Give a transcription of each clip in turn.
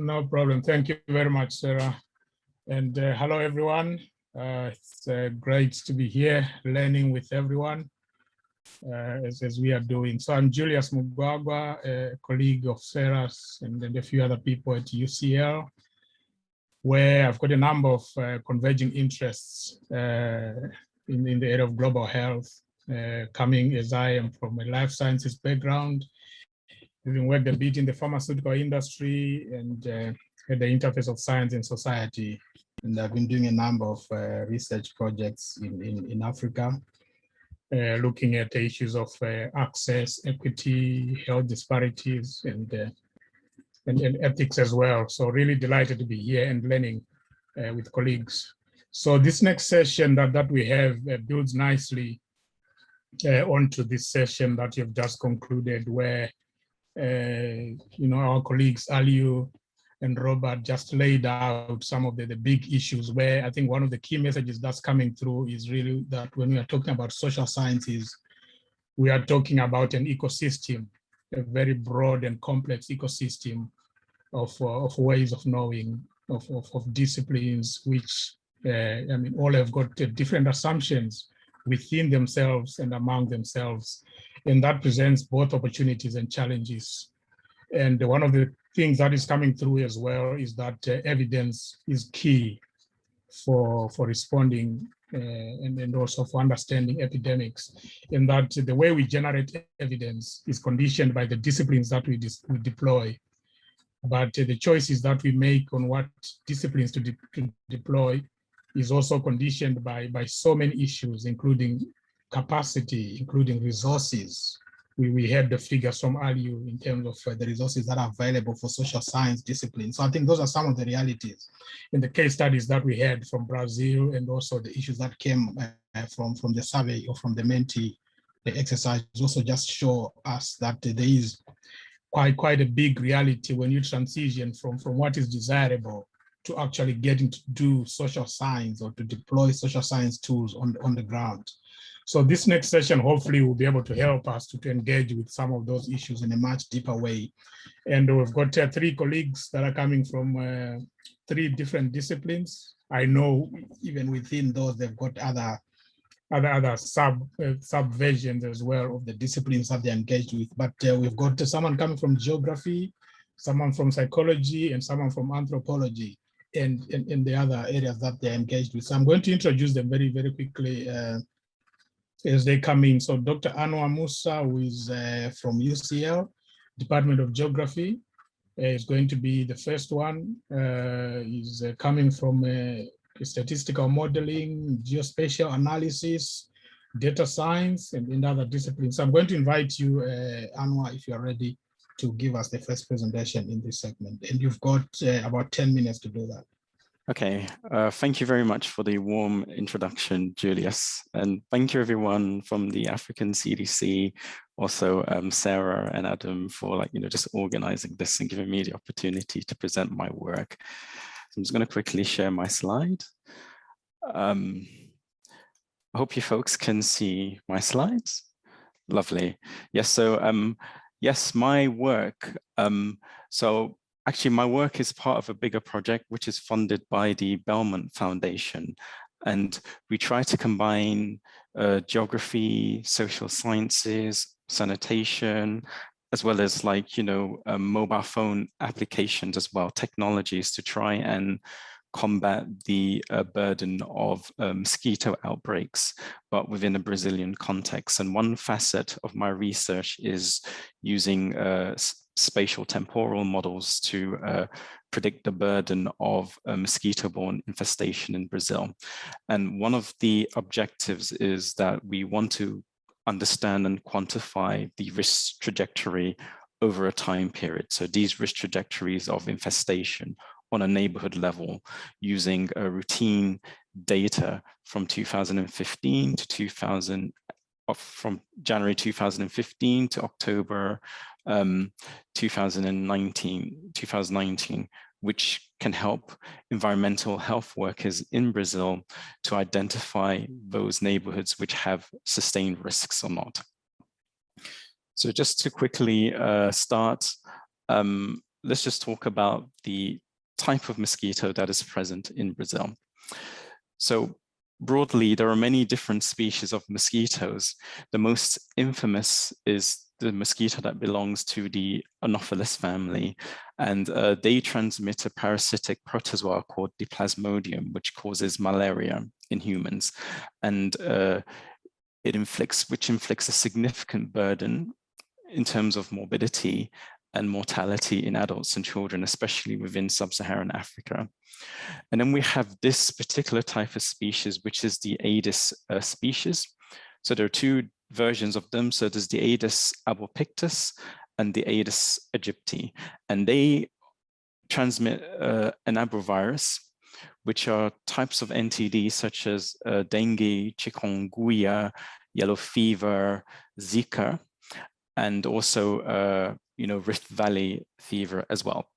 No problem. Thank you very much, Sarah. And hello, everyone. It's great to be here learning with everyone as we are doing. So I'm Julius Mugwagwa, a colleague of Sarah's and a few other people at UCL, where I've got a number of converging interests in the area of global health, coming as I am from a life sciences background, having worked a bit in the pharmaceutical industry and at the interface of science and society. And I've been doing a number of research projects in Africa, looking at the issues of access, equity, health disparities, and ethics as well. So really delighted to be here and learning with colleagues. So this next session that we have builds nicely onto this session that you've just concluded, where our colleagues Aliu and Robert just laid out some of the big issues, where I think one of the key messages that's coming through is really that when we are talking about social sciences, we are talking about an ecosystem, a very broad and complex ecosystem of ways of knowing, of disciplines, which all have got different assumptions within themselves and among themselves. And that presents both opportunities and challenges. And one of the things that is coming through as well is that evidence is key for responding and also for understanding epidemics, and that the way we generate evidence is conditioned by the disciplines that we deploy. But the choices that we make on what disciplines to deploy is also conditioned by so many issues, including capacity, including resources. We had the figures from Aliu in terms of the resources that are available for social science disciplines. So I think those are some of the realities in the case studies that we had from Brazil, and also the issues that came from the survey or from the Menti. The exercise also just show us that there is quite a big reality when you transition from what is desirable to actually getting to do social science or to deploy social science tools on the ground. So this next session hopefully will be able to help us to engage with some of those issues in a much deeper way. And we've got three colleagues that are coming from three different disciplines. I know even within those, they've got other subversions as well of the disciplines that they're engaged with. But we've got someone coming from geography, someone from psychology, and someone from anthropology, and the other areas that they're engaged with. So I'm going to introduce them very, very quickly as they come in. So Dr. Anwar Musah, who is from UCL, Department of Geography, is going to be the first one. He's coming from statistical modeling, geospatial analysis, data science, and other disciplines. So I'm going to invite you, Anwar, if you're ready to give us the first presentation in this segment. And you've got about 10 minutes to do that. Okay, thank you very much for the warm introduction, Julius. And thank you everyone from the African CDC, also Sarah and Adam for just organizing this and giving me the opportunity to present my work. So I'm just going to quickly share my slide. I hope you folks can see my slides. Lovely. Yes, so yes, my work. Actually, my work is part of a bigger project, which is funded by the Belmont Foundation. And we try to combine geography, social sciences, sanitation, as well as mobile phone applications as well, technologies to try and combat the burden of mosquito outbreaks, but within a Brazilian context. And one facet of my research is using spatial temporal models to predict the burden of mosquito-borne infestation in Brazil. And one of the objectives is that we want to understand and quantify the risk trajectory over a time period. So these risk trajectories of infestation on a neighborhood level using routine data from 2015 to from January 2015 to October 2019, which can help environmental health workers in Brazil to identify those neighborhoods which have sustained risks or not. So just to quickly start, let's just talk about the type of mosquito that is present in Brazil. So broadly, there are many different species of mosquitoes. The most infamous is the mosquito that belongs to the Anopheles family, and they transmit a parasitic protozoa called the Plasmodium, which causes malaria in humans, and which inflicts a significant burden in terms of morbidity and mortality in adults and children, especially within sub-Saharan Africa. And then we have this particular type of species, which is the Aedes species. So there are two versions of them. So there's the Aedes albopictus and the Aedes aegypti, and they transmit an arbovirus, which are types of NTD such as dengue, chikungunya, yellow fever, Zika, and also Rift Valley fever as well.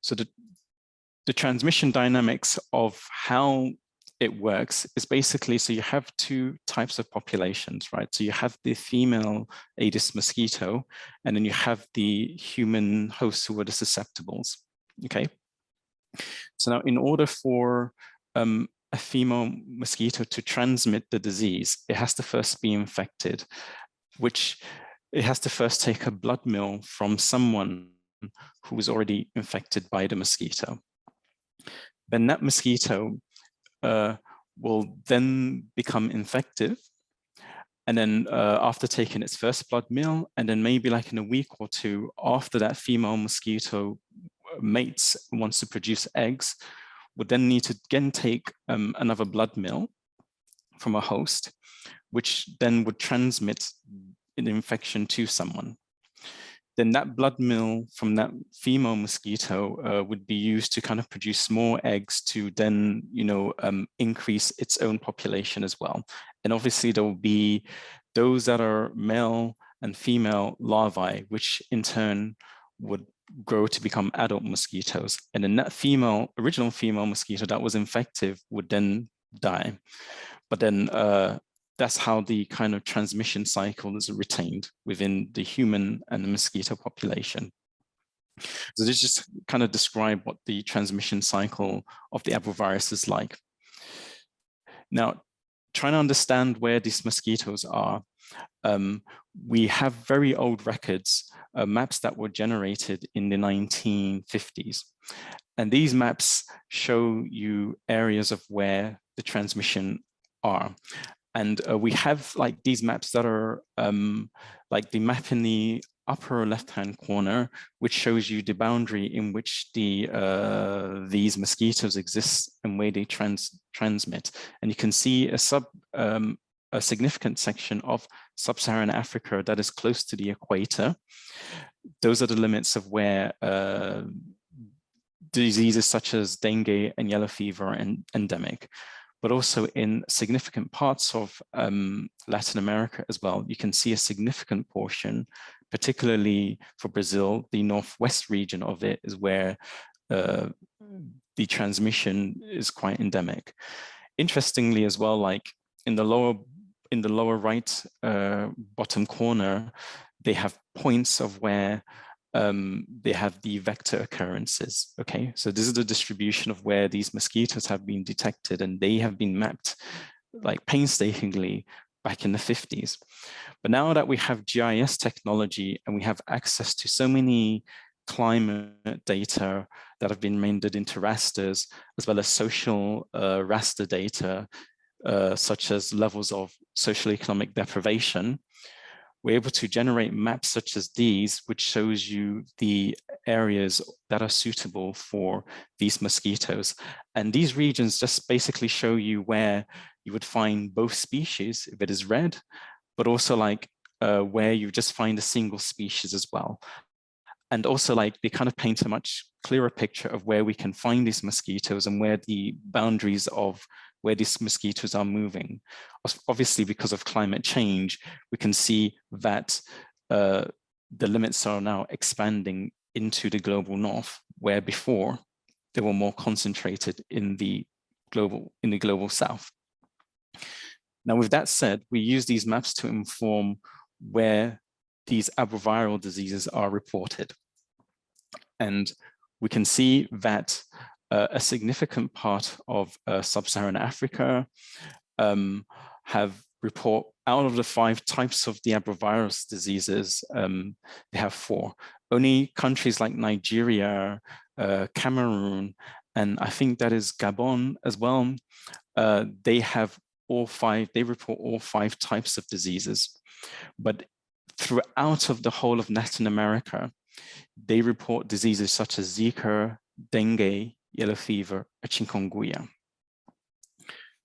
So the transmission dynamics of how it works is basically, so you have two types of populations, right? So you have the female Aedes mosquito, and then you have the human hosts who are the susceptibles, okay? So now in order for a female mosquito to transmit the disease, it has to first be infected, which it has to first take a blood meal from someone who is already infected by the mosquito. Then that mosquito will then become infective. And then after taking its first blood meal, and then maybe like in a week or two after that female mosquito mates, wants to produce eggs, would then need to again take another blood meal from a host, which then would transmit an infection to someone. Then that blood meal from that female mosquito would be used to kind of produce more eggs to then, increase its own population as well. And obviously there will be those that are male and female larvae, which in turn would grow to become adult mosquitoes. And then that original female mosquito that was infective would then die. But then that's how the kind of transmission cycle is retained within the human and the mosquito population. So this just kind of describe what the transmission cycle of the arbovirus is like. Now, trying to understand where these mosquitoes are, we have very old records, maps that were generated in the 1950s. And these maps show you areas of where the transmission are. And we have like these maps that are like the map in the upper left-hand corner, which shows you the boundary in which these mosquitoes exist and where they transmit. And you can see a significant section of sub-Saharan Africa that is close to the equator. Those are the limits of where diseases such as dengue and yellow fever are endemic. But also in significant parts of Latin America as well, you can see a significant portion, particularly for Brazil, the northwest region of it is where the transmission is quite endemic. Interestingly as well, like in the lower right bottom corner, they have points of where they have the vector occurrences, okay? So this is the distribution of where these mosquitoes have been detected, and they have been mapped like painstakingly back in the 50s. But now that we have GIS technology and we have access to so many climate data that have been rendered into rasters, as well as social raster data, such as levels of social economic deprivation, we're able to generate maps such as these, which shows you the areas that are suitable for these mosquitoes. And these regions just basically show you where you would find both species, if it is red, but also like where you just find a single species as well. And also like they kind of paint a much clearer picture of where we can find these mosquitoes and where the boundaries of where these mosquitoes are moving. Obviously, because of climate change, we can see that the limits are now expanding into the global north, where before they were more concentrated in the global south. Now, with that said, we use these maps to inform where these arboviral diseases are reported. And we can see that a significant part of sub-Saharan Africa have report out of the 5 types of the arbovirus diseases, they have 4. Only countries like Nigeria, Cameroon, and I think that is Gabon as well, they have all 5, they report all 5 types of diseases. But throughout of the whole of Latin America, they report diseases such as Zika, dengue, yellow fever, and chikungunya.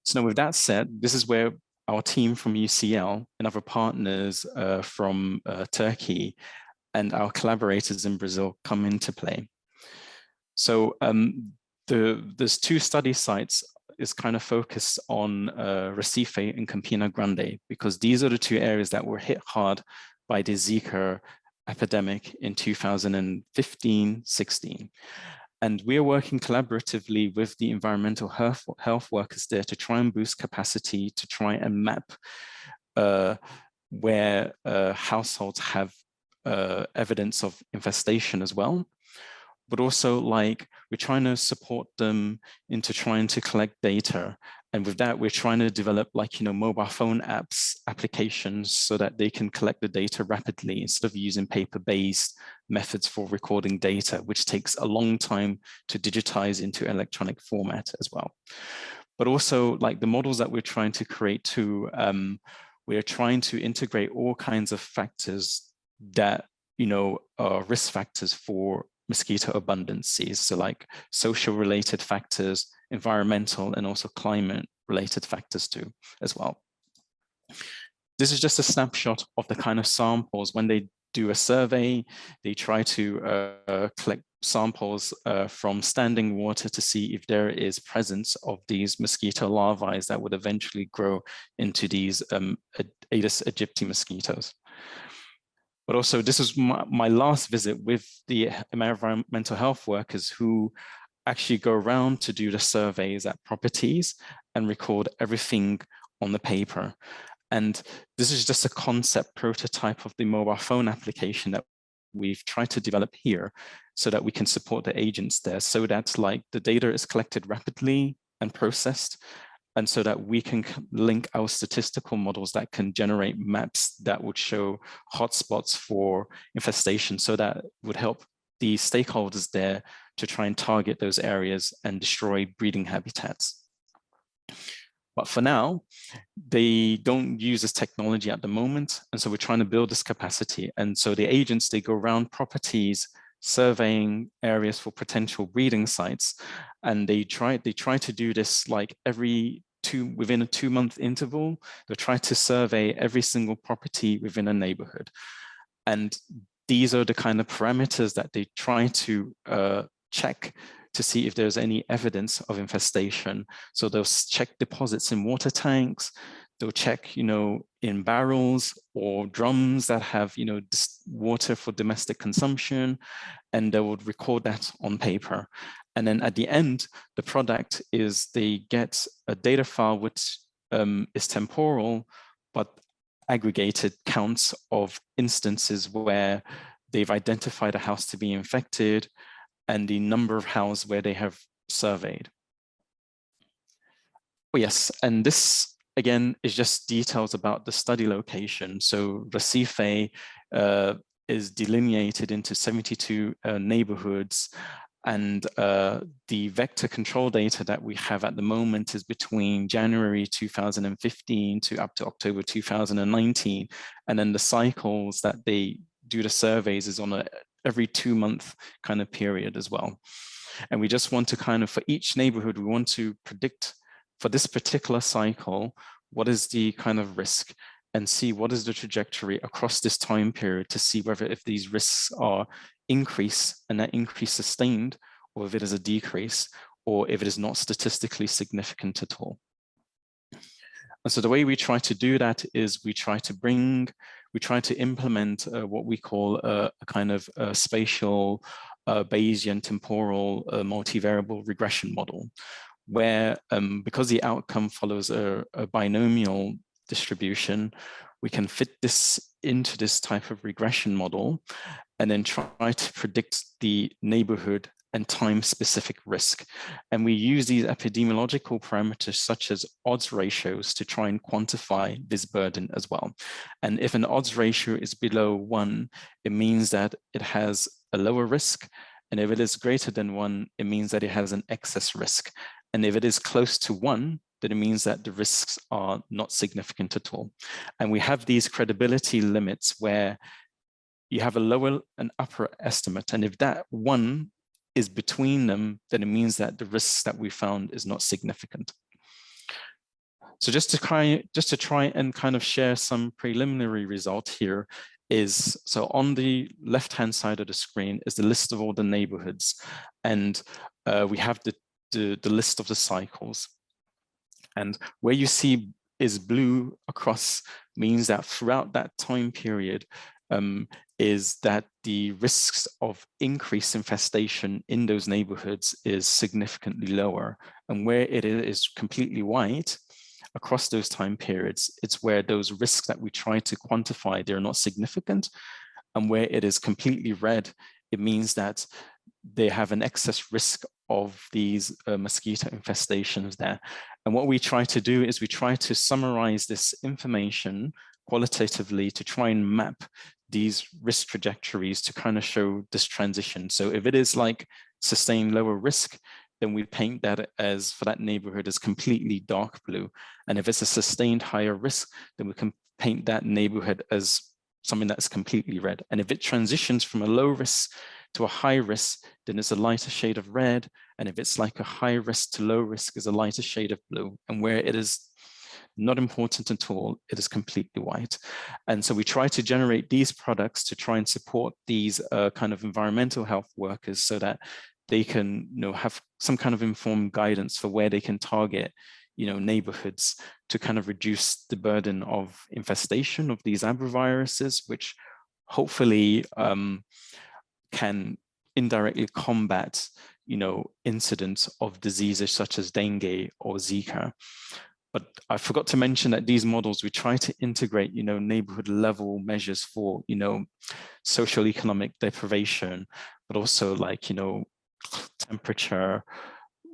So now with that said, this is where our team from UCL and other partners from Turkey and our collaborators in Brazil come into play. So there's 2 study sites is kind of focused on Recife and Campina Grande, because these are the 2 areas that were hit hard by the Zika epidemic in 2015-16. And we're working collaboratively with the environmental health workers there to try and boost capacity, to try and map where households have evidence of infestation as well. But also, like, we're trying to support them into trying to collect data. And with that, we're trying to develop, like, mobile phone applications so that they can collect the data rapidly instead of using paper-based methods for recording data, which takes a long time to digitize into electronic format as well. But also, like, the models that we're trying to create too, we're trying to integrate all kinds of factors that, are risk factors for mosquito abundances. So like social related factors, environmental, and also climate related factors too, as well. This is just a snapshot of the kind of samples. When they do a survey, they try to collect samples from standing water to see if there is presence of these mosquito larvae that would eventually grow into these Aedes aegypti mosquitoes. But also, this was my last visit with the environmental health workers who actually go around to do the surveys at properties and record everything on the paper. And this is just a concept prototype of the mobile phone application that we've tried to develop here so that we can support the agents there, so that like the data is collected rapidly and processed, and so that we can link our statistical models that can generate maps that would show hotspots for infestation, so that would help the stakeholders there to try and target those areas and destroy breeding habitats. But for now, they don't use this technology at the moment. And so we're trying to build this capacity. And so the agents, they go around properties, surveying areas for potential breeding sites. And they try to do this like within a 2-month interval. They try to survey every single property within a neighborhood. And these are the kind of parameters that they try to check to see if there's any evidence of infestation. So they'll check deposits in water tanks, they'll check, in barrels or drums that have, water for domestic consumption, and they would record that on paper. And then at the end, the product is they get a data file which is temporal, but aggregated counts of instances where they've identified a house to be infected, and the number of houses where they have surveyed. Oh yes, and this again is just details about the study location. So Recife is delineated into 72 neighborhoods, and the vector control data that we have at the moment is between January 2015 to up to October 2019, and then the cycles that they do the surveys is on every 2-month kind of period as well. And we just want to kind of, for each neighborhood, we want to predict for this particular cycle, what is the kind of risk, and see what is the trajectory across this time period to see whether if these risks are increase and that increase sustained, or if it is a decrease, or if it is not statistically significant at all. And so the way we try to do that is we try to implement what we call a kind of spatial Bayesian temporal multivariable regression model, where because the outcome follows a binomial distribution, we can fit this into this type of regression model and then try to predict the neighborhood and time-specific risk. And we use these epidemiological parameters such as odds ratios to try and quantify this burden as well. And if an odds ratio is below 1, it means that it has a lower risk. And if it is greater than 1, it means that it has an excess risk. And if it is close to 1, then it means that the risks are not significant at all. And we have these credibility limits where you have a lower and upper estimate. And if that 1 is between them, then it means that the risks that we found is not significant. So just to try and kind of share some preliminary result here is, so on the left-hand side of the screen is the list of all the neighborhoods. And we have the list of the cycles. And where you see is blue across means that throughout that time period, is that the risks of increased infestation in those neighborhoods is significantly lower. And where it is completely white across those time periods, it's where those risks that we try to quantify, they're not significant. And where it is completely red, it means that they have an excess risk of these mosquito infestations there. And what we try to do is we try to summarize this information qualitatively to try and map these risk trajectories to kind of show this transition. So if it is like sustained lower risk, then we paint that as, for that neighborhood, as completely dark blue. And if it's a sustained higher risk, then we can paint that neighborhood as something that's completely red. And if it transitions from a low risk to a high risk, then it's a lighter shade of red. And if it's like a high risk to low risk, is a lighter shade of blue. And where it is not important at all, it is completely white. And so we try to generate these products to try and support these kind of environmental health workers so that they can, have some kind of informed guidance for where they can target, neighborhoods to kind of reduce the burden of infestation of these abroviruses, which hopefully can indirectly combat, incidents of diseases such as dengue or Zika. But I forgot to mention that these models, we try to integrate, neighborhood level measures for, social economic deprivation, but also like, temperature,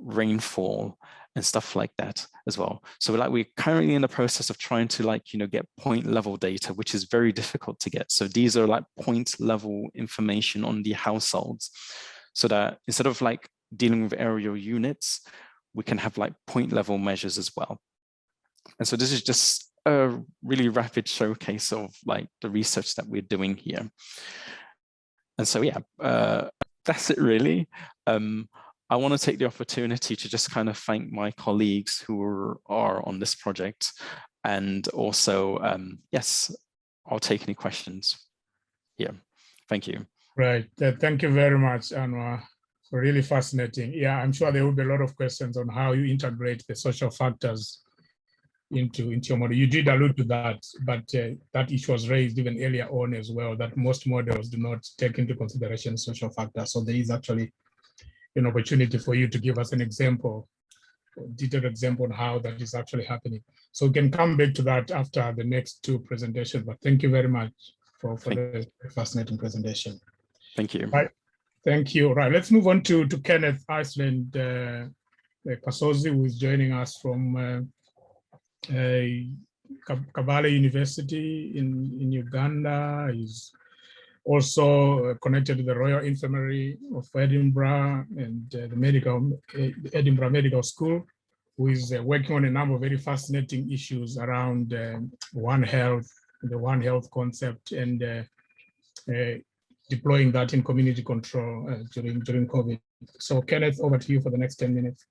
rainfall, and stuff like that as well. So we're currently in the process of trying to get point level data, which is very difficult to get. So these are like point level information on the households, so that instead of dealing with aerial units, we can have point level measures as well. And so this is just a really rapid showcase of the research that we're doing here. And so, yeah, that's it really. I want to take the opportunity to just kind of thank my colleagues who are on this project. And also, yes, I'll take any questions here. Thank you. Right. Thank you very much, Anwar. Really fascinating. Yeah, I'm sure there will be a lot of questions on how you integrate the social factors into your model. You did allude to that, but that issue was raised even earlier on as well, that most models do not take into consideration social factors. So there is actually an opportunity for you to give us an example, a detailed example on how that is actually happening. So we can come back to that after the next two presentations, but thank you very much for the fascinating presentation. Thank you. Right. Thank you. Right, let's move on to Keneth, Iceland, Kasozi, who is joining us from Kabale University in Uganda. He's also connected to the Royal Infirmary of Edinburgh and the Edinburgh Medical School, who is working on a number of very fascinating issues around One Health, the One Health concept, and deploying that in community control during COVID. So Keneth, over to you for the next 10 minutes.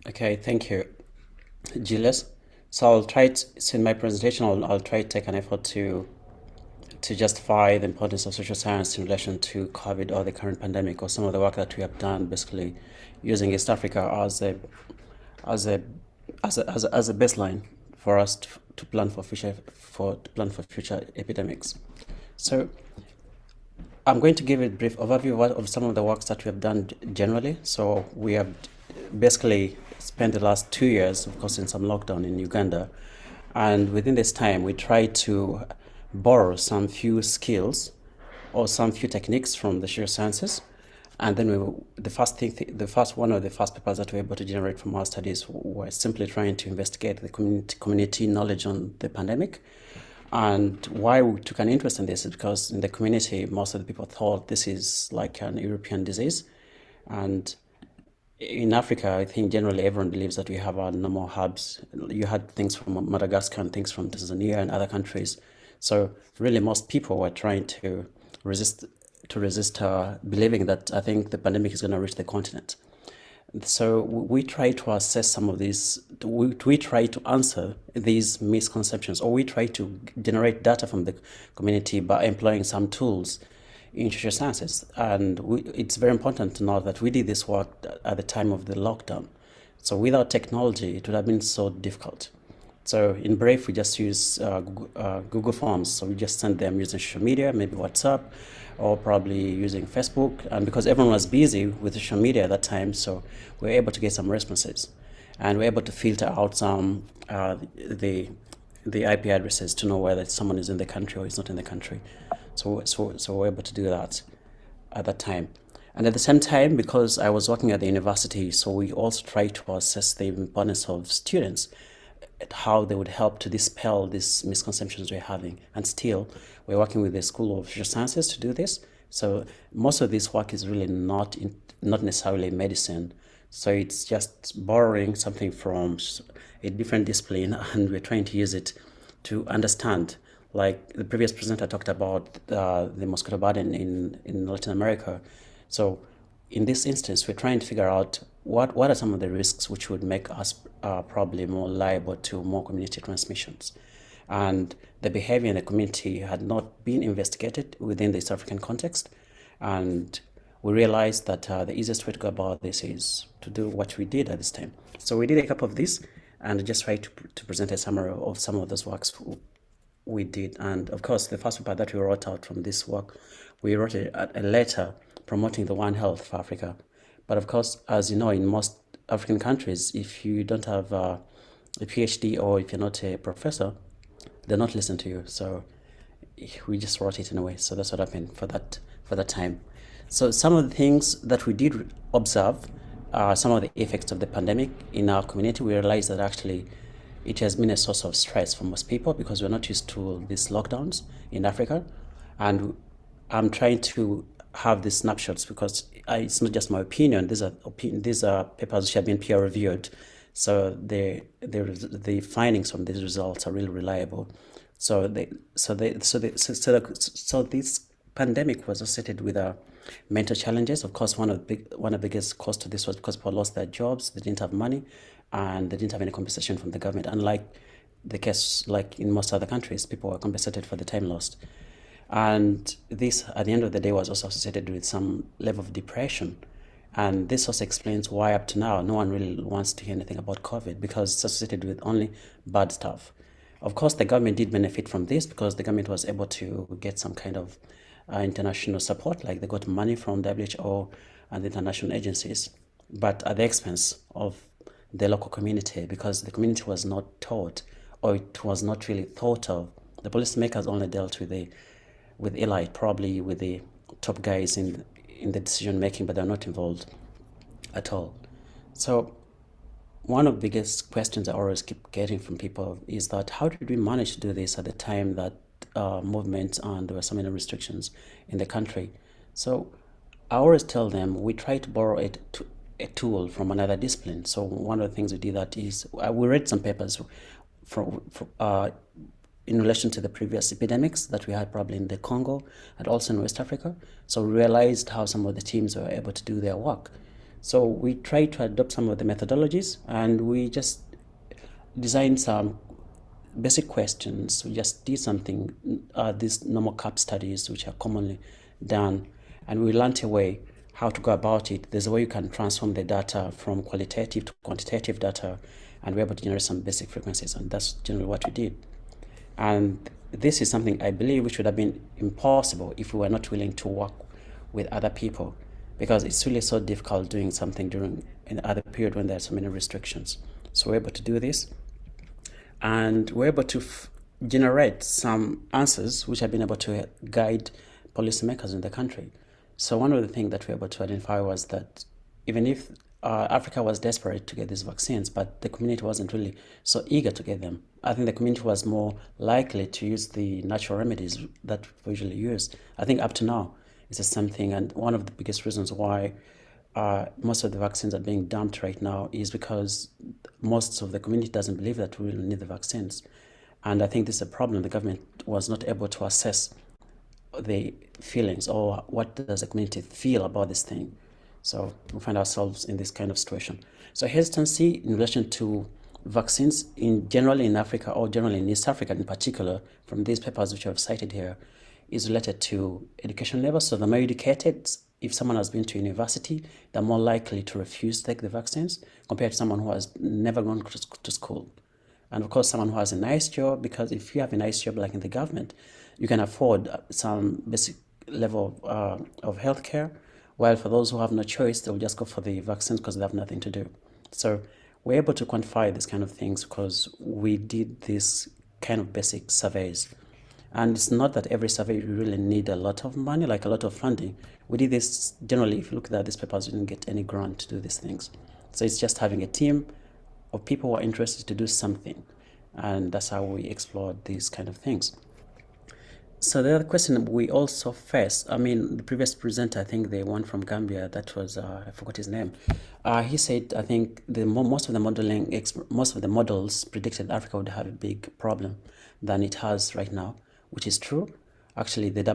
Okay, thank you, Julius. So I'll try to, in my presentation, I'll try to take an effort to justify the importance of social science in relation to COVID or the current pandemic, or some of the work that we have done, basically using East Africa as a baseline for us to plan for future epidemics. So I'm going to give a brief overview of some of the works that we have done generally. So we have basically spent the last 2 years, of course, in some lockdown in Uganda. And within this time, we tried to borrow some few skills or some few techniques from the social sciences. And then the first papers that we were able to generate from our studies were simply trying to investigate the community knowledge on the pandemic. And why we took an interest in this is because in the community, most of the people thought this is like an European disease. And in Africa, I think generally everyone believes that we have our normal hubs. You had things from Madagascar and things from Tanzania and other countries. So really most people were trying to resist believing that I think the pandemic is going to reach the continent. So we try to assess some of these, we try to answer these misconceptions, or we try to generate data from the community by employing some tools in social sciences. And it's very important to know that we did this work at the time of the lockdown. So without technology, it would have been so difficult. So in Brave, we just use Google Forms. So we just send them using social media, maybe WhatsApp, or probably using Facebook. And because everyone was busy with social media at that time, so we were able to get some responses. And we were able to filter out some the IP addresses to know whether someone is in the country or is not in the country. So we're able to do that at that time. And at the same time, because I was working at the university, so we also tried to assess the importance of students, how they would help to dispel these misconceptions we're having. And still, we're working with the School of Social Sciences to do this. So most of this work is really not necessarily medicine. So it's just borrowing something from a different discipline, and we're trying to use it to understand. Like the previous presenter talked about the mosquito burden in Latin America. So in this instance, we're trying to figure out what are some of the risks which would make us probably more liable to more community transmissions. And the behavior in the community had not been investigated within the East African context. And we realized that the easiest way to go about this is to do what we did at this time. So we did a couple of these and just tried to present a summary of some of those works we did. And of course, the first paper that we wrote out from this work, we wrote a letter promoting the One Health for Africa. But of course, as you know, in most African countries, if you don't have a PhD or if you're not a professor, they're not listening to you. So we just wrote it in a way. So that's what happened for that time. So some of the things that we did observe, some of the effects of the pandemic in our community, we realized that actually it has been a source of stress for most people because we're not used to these lockdowns in Africa. And I'm trying to have these snapshots because it's not just my opinion. These are papers which have been peer reviewed. So the findings from these results are really reliable. So this pandemic was associated with mental challenges. Of course, one of the biggest costs to this was because people lost their jobs, they didn't have money, and they didn't have any compensation from the government. Unlike the case, like in most other countries, people were compensated for the time lost. And this, at the end of the day, was also associated with some level of depression. And this also explains why up to now, no one really wants to hear anything about COVID because it's associated with only bad stuff. Of course, the government did benefit from this because the government was able to get some kind of international support, like they got money from WHO and the international agencies, but at the expense of the local community because the community was not taught, or it was not really thought of. The policymakers only dealt with elite, probably with the top guys in the decision making, but they're not involved at all. So one of the biggest questions I always keep getting from people is that how did we manage to do this at the time that movements and there were so many restrictions in the country? So I always tell them we try to borrow a tool from another discipline. So one of the things we did that is we read some papers in relation to the previous epidemics that we had probably in the Congo and also in West Africa. So we realized how some of the teams were able to do their work. So we tried to adopt some of the methodologies and we just designed some basic questions. We just did something, these normal CAP studies, which are commonly done, and we learned a way how to go about it. There's a way you can transform the data from qualitative to quantitative data, and we're able to generate some basic frequencies, and that's generally what we did. And this is something I believe which would have been impossible if we were not willing to work with other people, because it's really so difficult doing something during an other period when there are so many restrictions. So we're able to do this, and we're able to generate some answers which have been able to guide policymakers in the country. So one of the things that we were able to identify was that even if Africa was desperate to get these vaccines, but the community wasn't really so eager to get them. I think the community was more likely to use the natural remedies that we usually use. I think up to now, it's the same thing. And one of the biggest reasons why most of the vaccines are being dumped right now is because most of the community doesn't believe that we will need the vaccines. And I think this is a problem. The government was not able to assess the feelings, or what does the community feel about this thing. So we find ourselves in this kind of situation. So hesitancy in relation to vaccines generally in Africa, or generally in East Africa in particular, from these papers which I've cited here, is related to education level. So the more educated, if someone has been to university, they're more likely to refuse to take the vaccines compared to someone who has never gone to school. And of course, someone who has a nice job, because if you have a nice job like in the government, you can afford some basic level of healthcare. While for those who have no choice, they'll just go for the vaccines because they have nothing to do. So we're able to quantify these kind of things because we did this kind of basic surveys. And it's not that every survey you really need a lot of money, like a lot of funding. We did this generally, if you look at these papers, we didn't get any grant to do these things. So it's just having a team of people who are interested to do something. And that's how we explored these kind of things. So the other question we also faced, I mean, the previous presenter, I think the one from Gambia, that was, I forgot his name. He said, I think most of the models predicted Africa would have a big problem than it has right now, which is true. Actually, the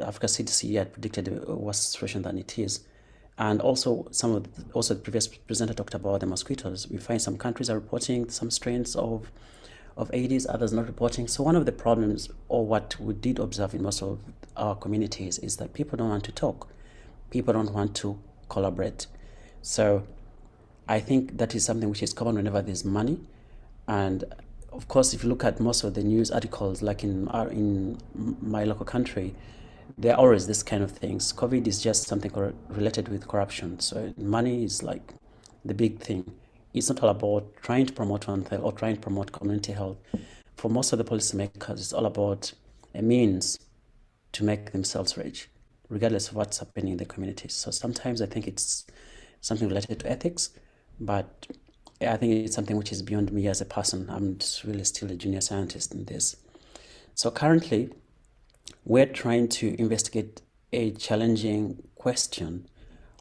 Africa CDC had predicted a worse situation than it is. And also, the previous presenter talked about the mosquitoes. We find some countries are reporting some strains of Aedes, others not reporting. So one of the problems, or what we did observe in most of our communities, is that people don't want to talk. People don't want to collaborate. So I think that is something which is common whenever there's money. And of course, if you look at most of the news articles, like in my local country, there are always this kind of things. COVID is just something related with corruption. So money is like the big thing. It's not all about trying to promote one thing or trying to promote community health. For most of the policymakers, it's all about a means to make themselves rich, regardless of what's happening in the communities. So sometimes I think it's something related to ethics, but I think it's something which is beyond me as a person. I'm just really still a junior scientist in this. So currently, we're trying to investigate a challenging question.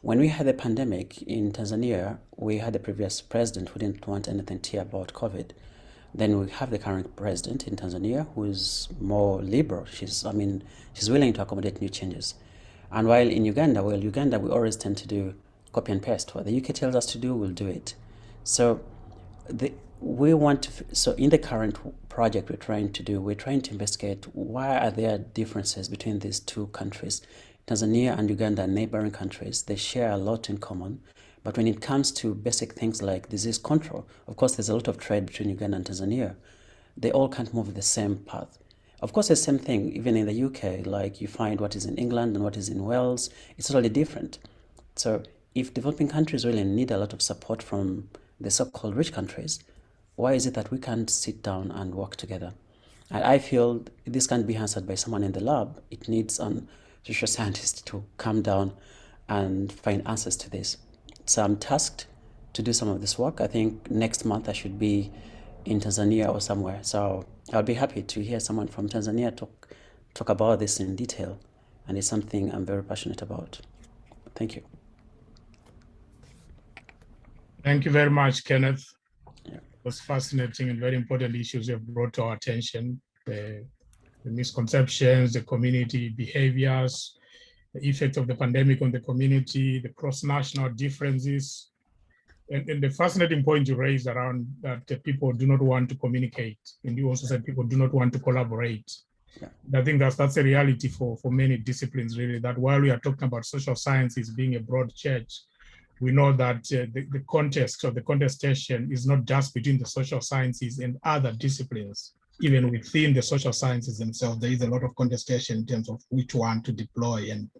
When we had the pandemic in Tanzania, we had the previous president who didn't want anything to hear about COVID. Then we have the current president in Tanzania who is more liberal. She's willing to accommodate new changes. And while in Uganda, we always tend to do copy and paste. What the UK tells us to do, we'll do it. So in the current project we're trying to investigate why are there differences between these two countries. Tanzania and Uganda are neighboring countries. They share a lot in common. But when it comes to basic things like disease control, of course, there's a lot of trade between Uganda and Tanzania. They all can't move the same path. Of course, the same thing, even in the UK, like you find what is in England and what is in Wales, it's totally different. So if developing countries really need a lot of support from the so-called rich countries, why is it that we can't sit down and work together? And I feel this can't be answered by someone in the lab. It needs social scientists to come down and find answers to this. So I'm tasked to do some of this work. I think next month I should be in Tanzania or somewhere. So I'll be happy to hear someone from Tanzania talk about this in detail. And it's something I'm very passionate about. Thank you. Thank you very much, Kenneth. Yeah. It was fascinating and very important issues you have brought to our attention. The misconceptions, the community behaviors, the effect of the pandemic on the community, the cross-national differences, and the fascinating point you raised around that people do not want to communicate, and you also said people do not want to collaborate. Yeah. I think that's a reality for many disciplines, really, that while we are talking about social sciences being a broad church, we know that the context or the contestation is not just between the social sciences and other disciplines. even within the social sciences themselves, there is a lot of contestation in terms of which one to deploy, and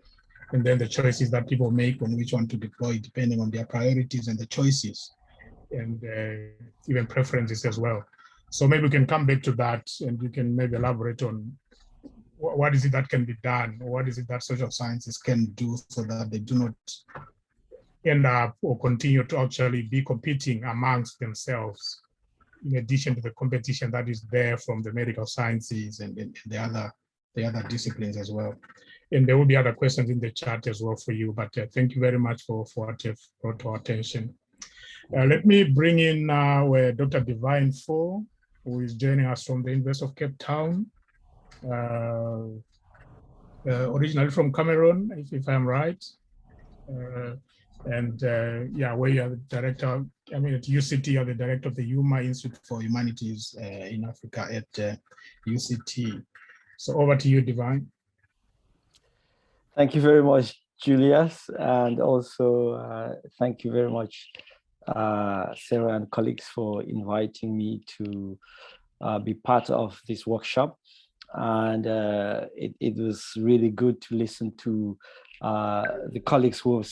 then the choices that people make on which one to deploy, depending on their priorities and the choices, and even preferences as well. So maybe we can come back to that, and you can maybe elaborate on what is it that can be done, or what is it that social sciences can do so that they do not end up or continue to actually be competing amongst themselves, in addition to the competition that is there from the medical sciences and the other disciplines as well. And there will be other questions in the chat as well for you, but thank you very much for what you've brought to our attention. Let me bring in now Dr. Divine Fo, who is joining us from the University of Cape Town, originally from Cameroon, if I'm right. Yeah, where you are the director, I mean, at UCT, you are the director of the UMA Institute for Humanities in Africa at UCT. So over to you, Divine. Thank you very much, Julius, and also thank you very much, Sarah and colleagues, for inviting me to be part of this workshop. And it was really good to listen to the colleagues who have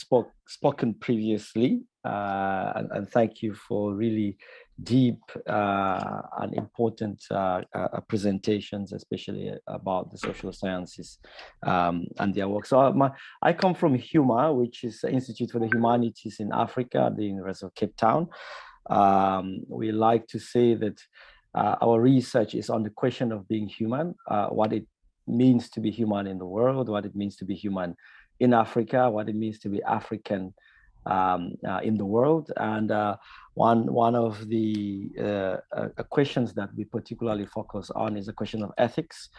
spoken previously, and thank you for really deep and important presentations, especially about the social sciences and their work. So I come from HUMA, which is the Institute for the Humanities in Africa at the University of Cape Town. We like to say that our research is on the question of being human, what it means to be human in the world, what it means to be human in Africa, what it means to be African in the world. And one of the questions that we particularly focus on is the question of ethics,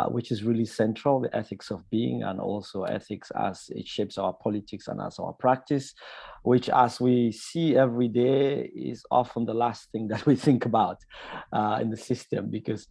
which is really central, the ethics of being, and also ethics as it shapes our politics and as our practice, which, as we see every day, is often the last thing that we think about in the system, because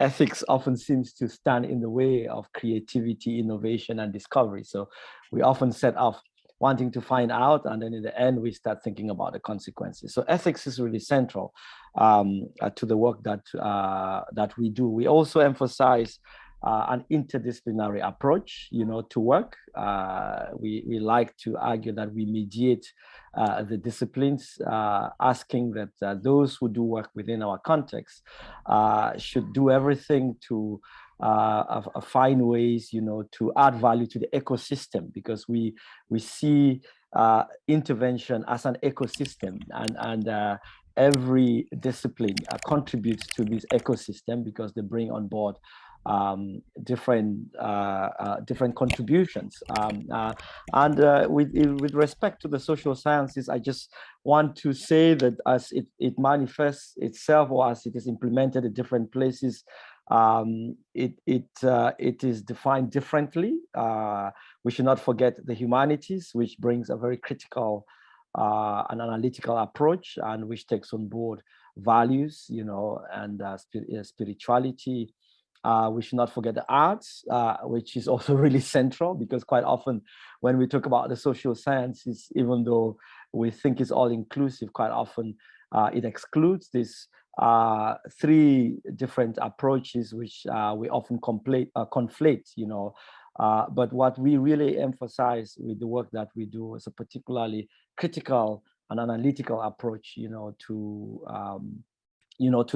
ethics often seems to stand in the way of creativity, innovation, and discovery. So we often set off wanting to find out, and then in the end, we start thinking about the consequences. So ethics is really central to the work that we do. We also emphasize an interdisciplinary approach, to work. We like to argue that we mediate the disciplines, asking that those who do work within our context should do everything to find ways, to add value to the ecosystem, because we see intervention as an ecosystem, and every discipline contributes to this ecosystem because they bring on board different contributions. With respect to the social sciences, I just want to say that as it manifests itself, or as it is implemented in different places, it is defined differently. We should not forget the humanities, which brings a very critical and analytical approach, and which takes on board values, and spirituality. We should not forget the arts, which is also really central, because quite often when we talk about the social sciences, even though we think it's all inclusive, quite often it excludes this three different approaches, which we often conflate, but what we really emphasize with the work that we do is a particularly critical and analytical approach, to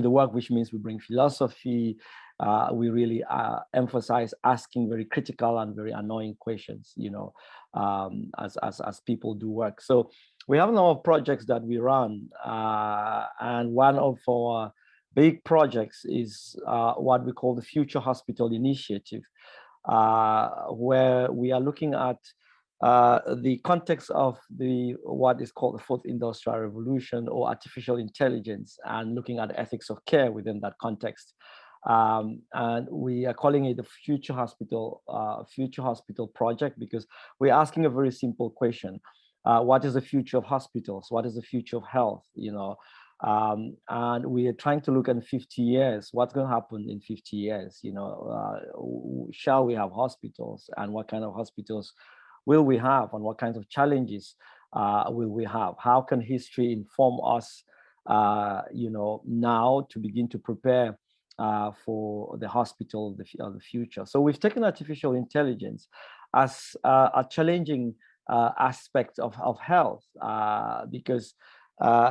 the work, which means we bring philosophy. We really emphasize asking very critical and very annoying questions, as people do work. So we have a number of projects that we run, and one of our big projects is what we call the Future Hospital Initiative, where we are looking at the context of what is called the fourth industrial revolution, or artificial intelligence, and looking at the ethics of care within that context. And we are calling it the Future Hospital project, because we're asking a very simple question. What is the future of hospitals? What is the future of health? And we are trying to look at 50 years. What's going to happen in 50 years? Shall we have hospitals, and what kind of hospitals will we have, and what kinds of challenges will we have? How can history inform us, now, to begin to prepare for the hospital of the future. So we've taken artificial intelligence as a challenging aspect of health because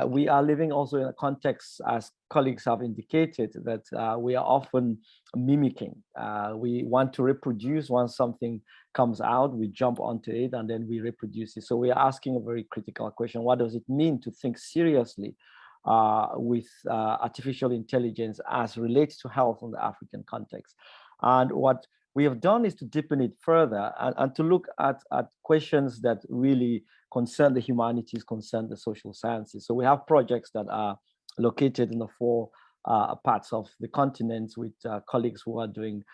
we are living also in a context, as colleagues have indicated, that we are often mimicking. We want to reproduce. Once something comes out, we jump onto it and then we reproduce it. So we are asking a very critical question: what does it mean to think seriously with artificial intelligence as relates to health in the African context? And what we have done is to deepen it further and to look at questions that really concern the humanities, concern the social sciences. So we have projects that are located in the 4 parts of the continent with colleagues who are doing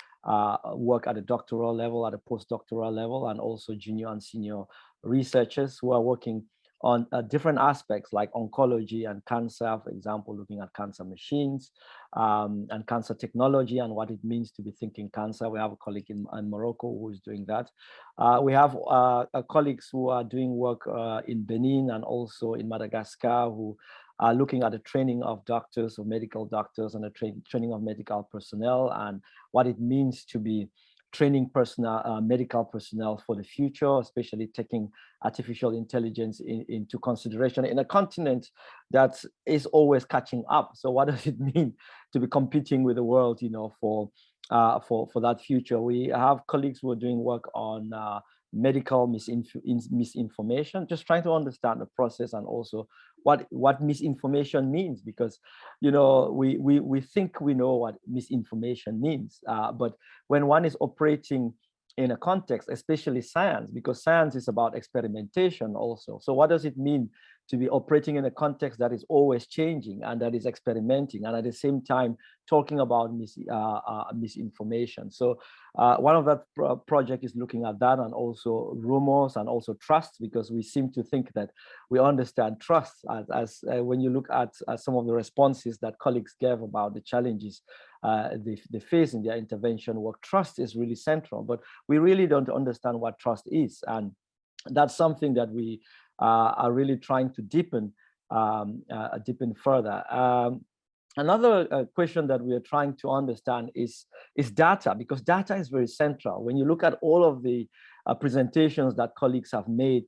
work at a doctoral level, at a postdoctoral level, and also junior and senior researchers who are working on different aspects like oncology and cancer, for example, looking at cancer machines and cancer technology and what it means to be thinking cancer. We have a colleague in Morocco who is doing that. We have colleagues who are doing work in Benin and also in Madagascar who are looking at the training of doctors, of medical doctors, and the training of medical personnel and what it means to be training personnel, medical personnel for the future, especially taking artificial intelligence into consideration in a continent that is always catching up. So what does it mean to be competing with the world, you know, for that future? We have colleagues who are doing work on medical misinformation, just trying to understand the process and also what misinformation means, because you know we think we know what misinformation means, but when one is operating in a context, especially science, because science is about experimentation also. So what does it mean to be operating in a context that is always changing and that is experimenting and at the same time talking about misinformation? So one of that project is looking at that, and also rumors and also trust, because we seem to think that we understand trust as when you look at some of the responses that colleagues gave about the challenges they face in their intervention work. Trust is really central, but we really don't understand what trust is, and that's something that we are really trying to deepen further. Another question that we are trying to understand is data, because data is very central. When you look at all of the presentations that colleagues have made,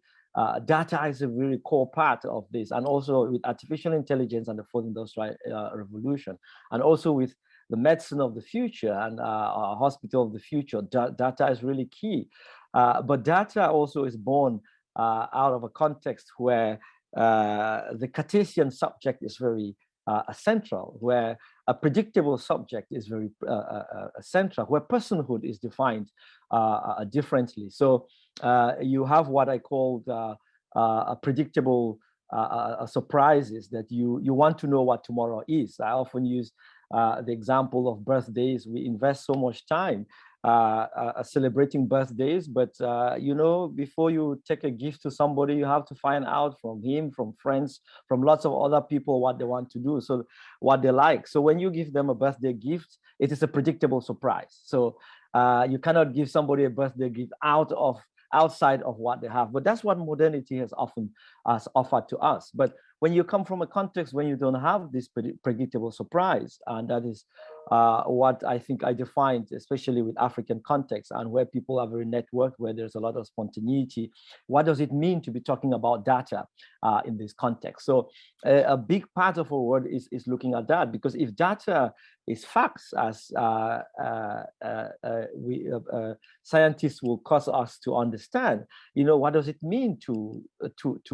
data is a really core part of this, and also with artificial intelligence and the fourth industrial revolution, and also with the medicine of the future and our hospital of the future, data is really key. But data also is born out of a context where the Cartesian subject is very central, where a predictable subject is very central, where personhood is defined differently. So you have what I call a predictable surprises, that you want to know what tomorrow is. I often use the example of birthdays. We invest so much time celebrating birthdays, but you know, before you take a gift to somebody, you have to find out from him, from friends, from lots of other people what they want to do, so what they like. So when you give them a birthday gift, it is a predictable surprise. So you cannot give somebody a birthday gift outside of what they have, but that's what modernity has often offered to us. But when you come from a context when you don't have this predictable surprise, and that is what I think I defined, especially with African context and where people are very networked, where there's a lot of spontaneity. What does it mean to be talking about data in this context? So a big part of our work is looking at that, because if data is facts, as scientists will cause us to understand, you know, what does it mean to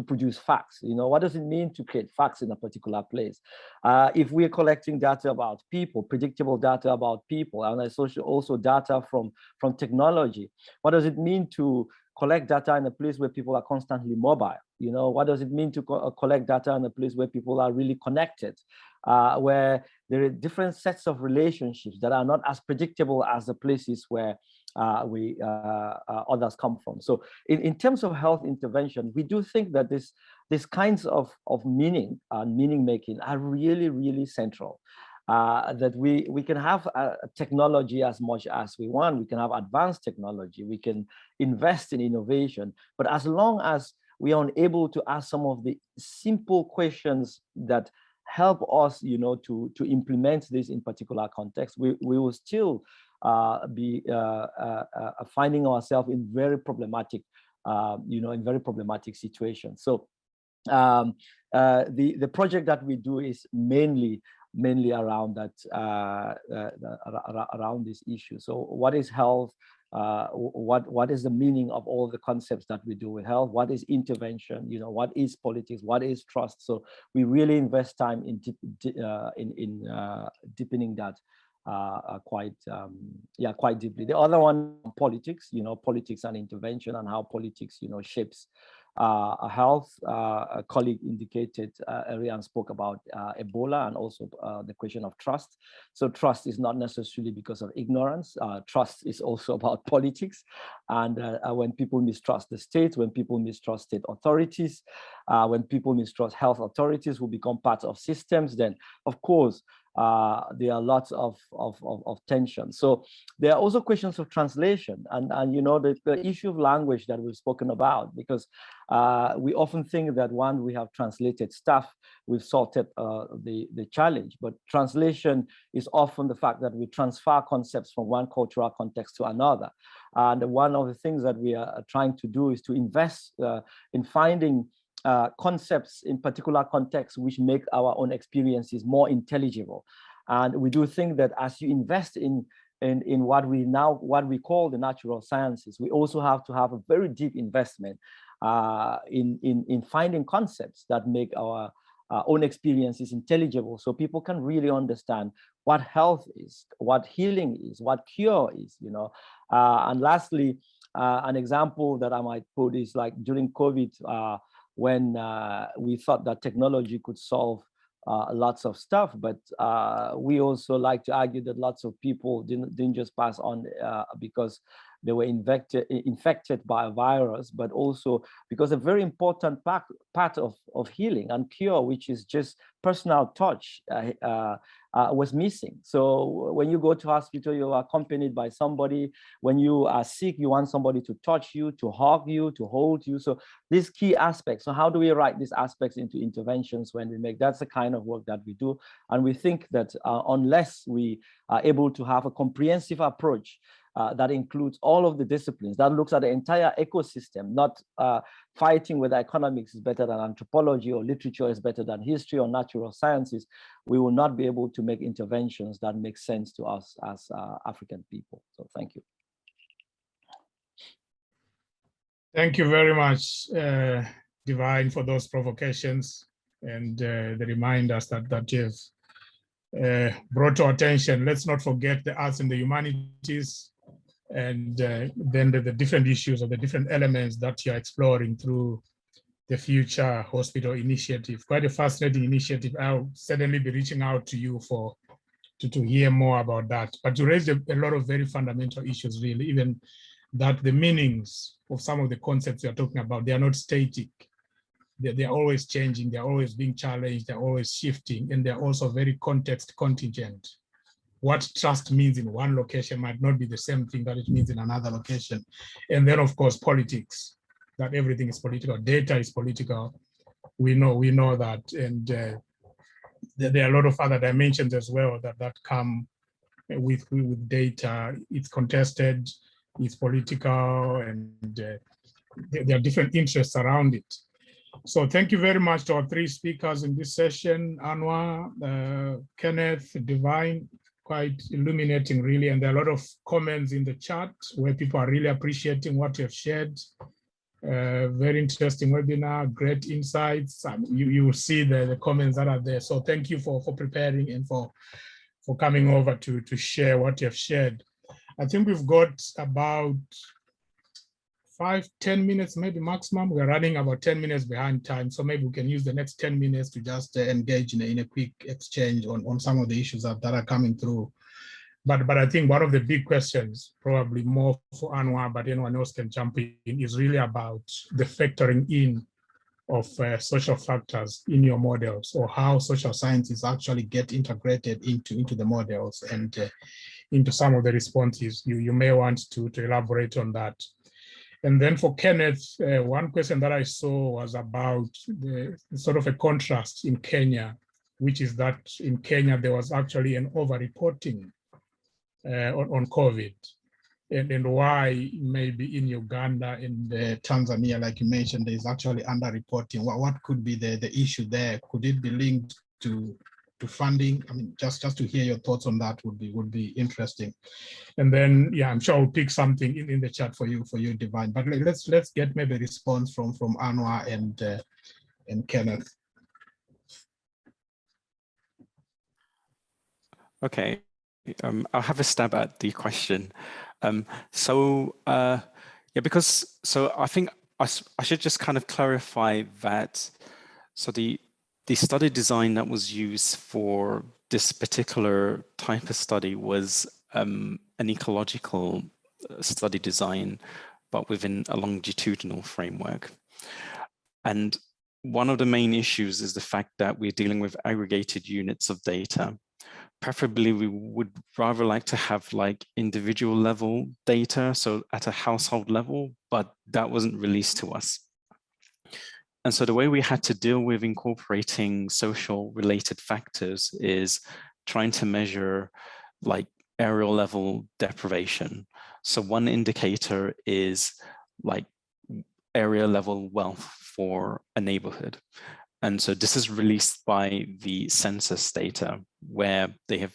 produce facts? You know, what does it mean to create facts in a particular place? If we're collecting data about people, predictable data about people, and also data from technology, what does it mean to collect data in a place where people are constantly mobile? You know, what does it mean to collect data in a place where people are really connected, where there are different sets of relationships that are not as predictable as the places where others come from? So in terms of health intervention, we do think that these kinds of meaning and meaning making are really, really central. That we can have technology as much as we want. We can have advanced technology. We can invest in innovation. But as long as we are unable to ask some of the simple questions that help us, to implement this in particular context, we will still be finding ourselves in very problematic, in very problematic situations. So the project that we do is mainly around that, around this issue. So what is health? What is the meaning of all the concepts that we do with health? What is intervention? What is politics? What is trust? So we really invest time in deepening that quite deeply. The other one, politics, politics and intervention, and how politics, shapes health. A colleague indicated earlier and spoke about Ebola, and also the question of trust. So trust is not necessarily because of ignorance. Trust is also about politics. And when people mistrust the state, when people mistrust state authorities, when people mistrust health authorities who become part of systems, then of course, there are lots of tension. So there are also questions of translation, and the issue of language that we've spoken about, because we often think that once we have translated stuff, we've sorted the challenge. But translation is often the fact that we transfer concepts from one cultural context to another. And one of the things that we are trying to do is to invest in finding concepts in particular contexts which make our own experiences more intelligible. And we do think that as you invest in what we call the natural sciences, we also have to have a very deep investment in finding concepts that make our own experiences intelligible, so people can really understand what health is, what healing is, what cure is, And lastly, an example that I might put is like during COVID, when we thought that technology could solve lots of stuff, but we also like to argue that lots of people didn't just pass on because they were infected by a virus, but also because a very important part of healing and cure, which is just personal touch, was missing. So when you go to hospital, you are accompanied by somebody. When you are sick, you want somebody to touch you, to hug you, to hold you. So these key aspects. So how do we write these aspects into interventions when we make? That's the kind of work that we do. And we think that unless we are able to have a comprehensive approach that includes all of the disciplines, that looks at the entire ecosystem, not fighting whether economics is better than anthropology or literature is better than history or natural sciences, we will not be able to make interventions that make sense to us as African people. So thank you. Thank you very much, Divine, for those provocations and the reminders that you've brought to our attention. Let's not forget the arts and the humanities, and then the different issues or the different elements that you're exploring through the Future Hospital Initiative. Quite a fascinating initiative. I'll certainly be reaching out to you to hear more about that. But you raised a lot of very fundamental issues, really, even that the meanings of some of the concepts you're talking about, they are not static. They're always changing, they're always being challenged, they're always shifting, and they're also very context contingent. What trust means in one location might not be the same thing that it means in another location. And then, of course, politics, that everything is political, data is political. We know that, and there are a lot of other dimensions as well that come with data. It's contested, it's political, and there are different interests around it. So thank you very much to our three speakers in this session, Anwar, Keneth, Divine. Quite illuminating, really, and there are a lot of comments in the chat where people are really appreciating what you have shared. Very interesting webinar, great insights. You will see the comments that are there. So thank you for preparing and for coming over to share what you have shared. I think we've got about 5-10 minutes, maybe maximum. We're running about 10 minutes behind time, so maybe we can use the next 10 minutes to just engage in a quick exchange on some of the issues that are coming through. But I think one of the big questions, probably more for Anwar, but anyone else can jump in, is really about the factoring in of social factors in your models, or how social sciences actually get integrated into the models and into some of the responses. You may want to elaborate on that. And then for Keneth, one question that I saw was about the sort of a contrast in Kenya which is that in Kenya, there was actually an over-reporting on COVID, and why maybe in Uganda and Tanzania, like you mentioned, there is actually under-reporting. What could be the issue there? Could it be linked to funding? I mean, just to hear your thoughts on that would be interesting. And then, yeah, I'm sure I'll pick something in the chat for you, Divine. But let's get maybe a response from Anwar and Keneth. Okay, I'll have a stab at the question. Yeah, because I think I should just kind of clarify that. So the study design that was used for this particular type of study was an ecological study design, but within a longitudinal framework. And one of the main issues is the fact that we're dealing with aggregated units of data. Preferably, we would rather like to have like individual level data, so at a household level, but that wasn't released to us. And so the way we had to deal with incorporating social related factors is trying to measure like areal level deprivation. So one indicator is like area level wealth for a neighborhood. And so this is released by the census data, where they have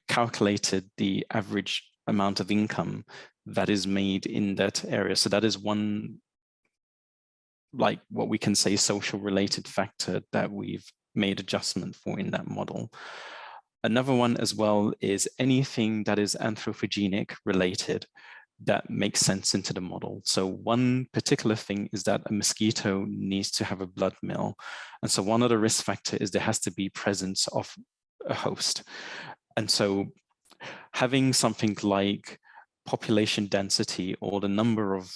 calculated the average amount of income that is made in that area. So that is one, like what we can say, social related factor that we've made adjustment for in that model. Another one as well is anything that is anthropogenic related that makes sense into the model. So one particular thing is that a mosquito needs to have a blood meal. And so one of the risk factors is there has to be presence of a host. And so having something like population density or the number of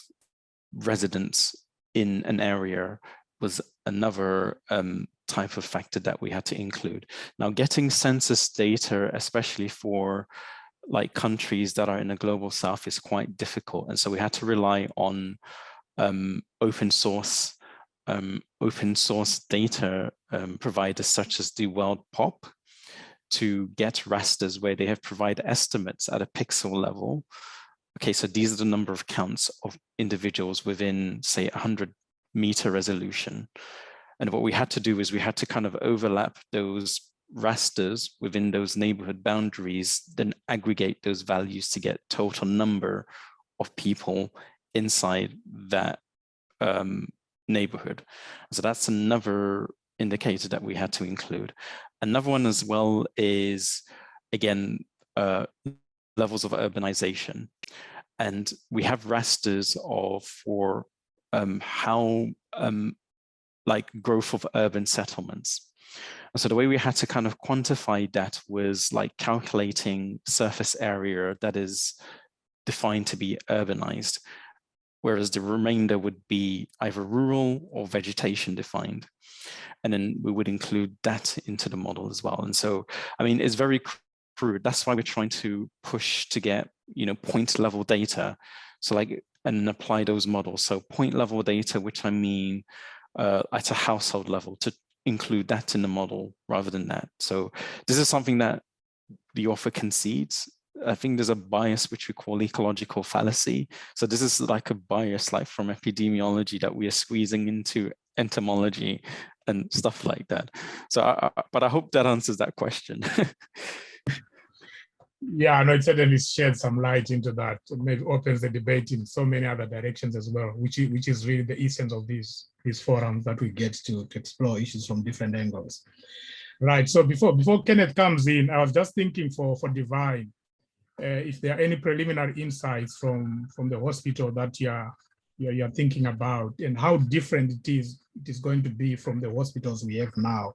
residents in an area was another type of factor that we had to include. Now, getting census data, especially for like countries that are in the global south, is quite difficult. And so we had to rely on open source data providers such as the World Pop to get rasters where they have provided estimates at a pixel level. Okay, so these are the number of counts of individuals within, say, 100-meter resolution. And what we had to do is we had to kind of overlap those rasters within those neighborhood boundaries, then aggregate those values to get total number of people inside that neighborhood. So that's another indicator that we had to include. Another one as well is, again, levels of urbanization. And we have rasters for how like growth of urban settlements. And so the way we had to kind of quantify that was like calculating surface area that is defined to be urbanized, whereas the remainder would be either rural or vegetation defined. And then we would include that into the model as well. And so, I mean, it's very crude. That's why we're trying to push to get, you know, point level data. So like, and apply those models. So point level data, which I mean at a household level, to include that in the model rather than that. So this is something that the author concedes. I think there's a bias which we call ecological fallacy. So this is like a bias like from epidemiology that we are squeezing into entomology and stuff like that. So, but I hope that answers that question. Yeah, no, it certainly sheds some light into that. It maybe opens the debate in so many other directions as well, which is really the essence of these forums, that we get to explore issues from different angles. Right. So before Keneth comes in, I was just thinking for Divine, if there are any preliminary insights from the hospital that you're thinking about, and how different it is going to be from the hospitals we have now,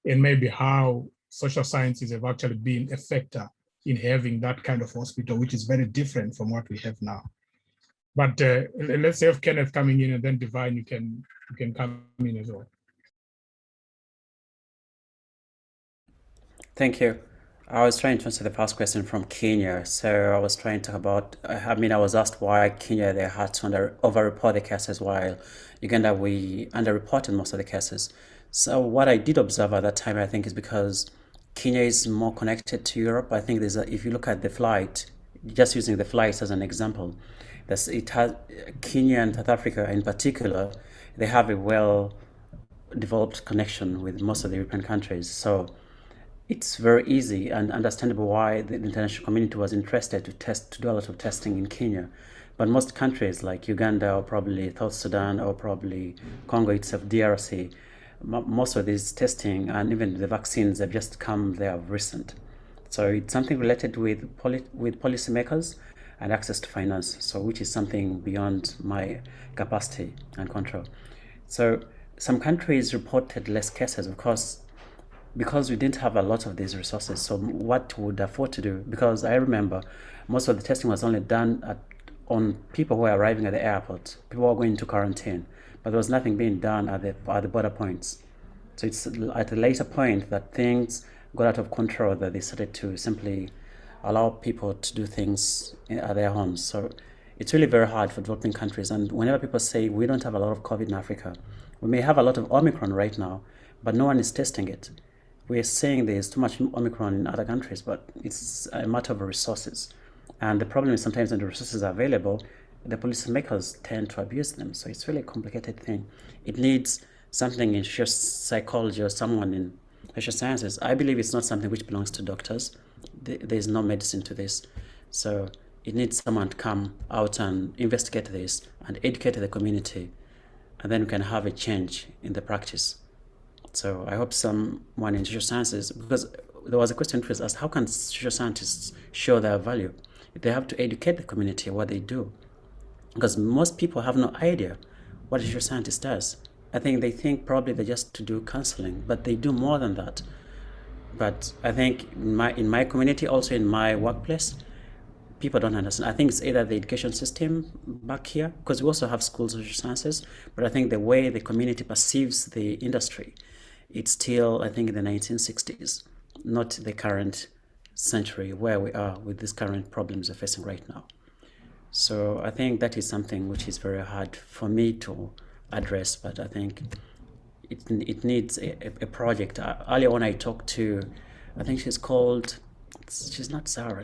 and maybe how social sciences have actually been a factor in having that kind of hospital, which is very different from what we have now. But let's have Keneth coming in, and then Divine, you can come in as well. Thank you. I was trying to answer the first question from Kenya. So I was trying to talk about, I mean, I was asked why Kenya, they had to over-report the cases, while Uganda, we underreported most of the cases. So what I did observe at that time, I think, is because Kenya is more connected to Europe. I think if you look at the flight, just using the flights as an example, it has Kenya and South Africa in particular, they have a well-developed connection with most of the European countries. So it's very easy and understandable why the international community was interested to do a lot of testing in Kenya. But most countries like Uganda or probably South Sudan or probably Congo itself, DRC, most of this testing and even the vaccines have just come there recent. So it's something related with policymakers and access to finance, so which is something beyond my capacity and control. So some countries reported less cases, of course, because we didn't have a lot of these resources. So what would afford to do? Because I remember most of the testing was only done on people who were arriving at the airport. People were going into quarantine, but there was nothing being done at the border points. So it's at a later point that things got out of control, that they started to simply allow people to do things at their homes. So it's really very hard for developing countries. And whenever people say we don't have a lot of COVID in Africa, we may have a lot of Omicron right now, but no one is testing it. We're saying there's too much Omicron in other countries, but it's a matter of resources. And the problem is sometimes when the resources are available, the policymakers tend to abuse them. So it's really a complicated thing. It needs something in social psychology or someone in social sciences. I believe it's not something which belongs to doctors. There's no medicine to this. So it needs someone to come out and investigate this and educate the community. And then we can have a change in the practice. So I hope someone in social sciences, because there was a question which was asked, how can social scientists show their value? They have to educate the community what they do. Because most people have no idea what a social scientist does. I think they think probably they're just to do counseling, but they do more than that. But I think in my community, also in my workplace, people don't understand. I think it's either the education system back here, because we also have schools of social sciences, but I think the way the community perceives the industry, it's still, I think, in the 1960s, not the current century where we are with these current problems we're facing right now. So I think that is something which is very hard for me to address, but I think it needs a project. Earlier when I talked to, I think she's not Sarah,